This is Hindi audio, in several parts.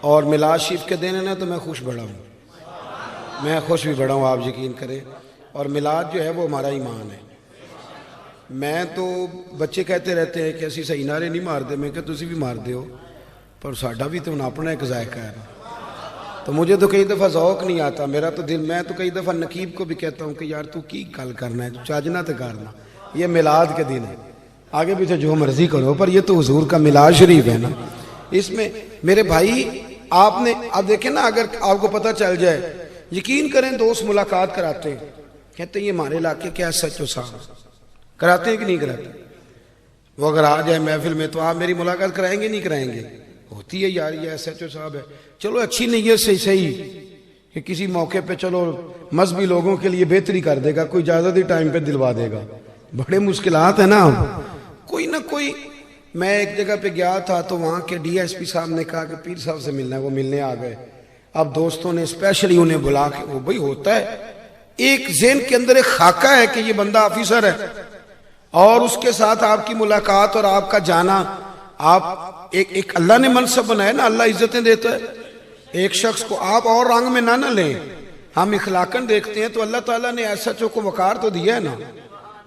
और मिलाद शरीफ के दिन है ना, तो मैं खुश बड़ा हूँ, मैं खुश भी बड़ा हूँ, आप यकीन करें। और मिलाद जो है वो हमारा ईमान है। मैं तो बच्चे कहते रहते हैं कि असी सही नारे नहीं मारते, मैं क्या तुसी भी मार दो, पर साडा भी तो अपना एक जायका है। तो मुझे तो कई दफ़ा ज़ौक नहीं आता, मेरा तो दिल, मैं तो कई दफ़ा नकीब को भी कहता हूँ कि यार तू की गल करना है, चाजना तो करना, ये मिलाद के दिन है, आगे पीछे जो मर्जी करो, पर ये तो हुजूर का मिलाद शरीफ है ना। इसमें मेरे भाई आपने अब देखें ना, अगर आपको पता चल जाए, यकीन करें दोस्त मुलाकात कराते हैं, कहते हैं ये हमारे इलाके के SHO साहब, कराते हैं कि नहीं कराते? वो अगर आ जाए महफिल में तो आप मेरी मुलाकात कराएंगे नहीं कराएंगे? होती है यार, ये SHO साहब है, चलो अच्छी नीयत से सही कि किसी मौके पे चलो मजहबी लोगों के लिए बेहतरी कर देगा, कोई इजाजत ही टाइम पे दिलवा देगा। बड़े मुश्किलात है ना, कोई ना कोई। मैं एक जगह पे गया था तो वहाँ के DSP साहब ने कहा कि पीर साहब से मिलना है, वो मिलने आ गए। अब दोस्तों ने स्पेशली उन्हें बुला के, वो भाई होता है एक ज़हन के अंदर एक खाका है कि ये बंदा ऑफिसर है, और उसके साथ आपकी मुलाकात और आपका जाना, आप एक अल्लाह ने मनसब बनाया ना, अल्लाह इज्जतें देता है। एक शख्स को आप और रंग में ना लें, हम इखलाकन देखते हैं तो अल्लाह ताला ने SHO को वकार तो दिया है ना।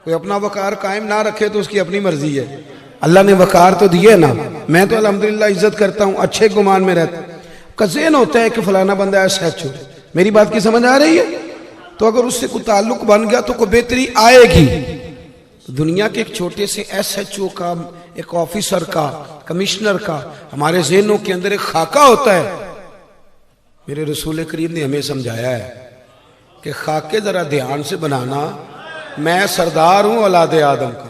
कोई अपना वकार कायम ना रखे तो उसकी अपनी मर्जी है, अल्लाह ने वकार तो दिया है ना। मैं तो अल्हम्दुलिल्लाह इज्जत करता हूँ, अच्छे गुमान में रहता का ज़हन होता है कि फलाना बंदा SHO। मेरी बात की समझ आ रही है? तो अगर उससे कोई ताल्लुक बन गया तो कोई बेहतरी आएगी। दुनिया के एक छोटे से SHO का, एक ऑफिसर का, कमिश्नर का हमारे ज़हनों के अंदर एक खाका होता है। मेरे रसूल करीम ने हमें समझाया है कि खाके जरा ध्यान से बनाना, मैं सरदार हूं औलाद आदम का।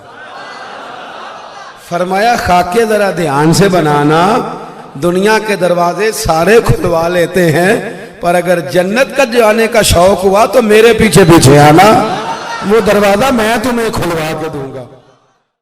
फरमाया खाके जरा ध्यान से बनाना, दुनिया के दरवाजे सारे खुलवा लेते हैं, पर अगर जन्नत का जाने का शौक हुआ तो मेरे पीछे पीछे आना, वो दरवाजा मैं तुम्हें खुलवा के दूंगा।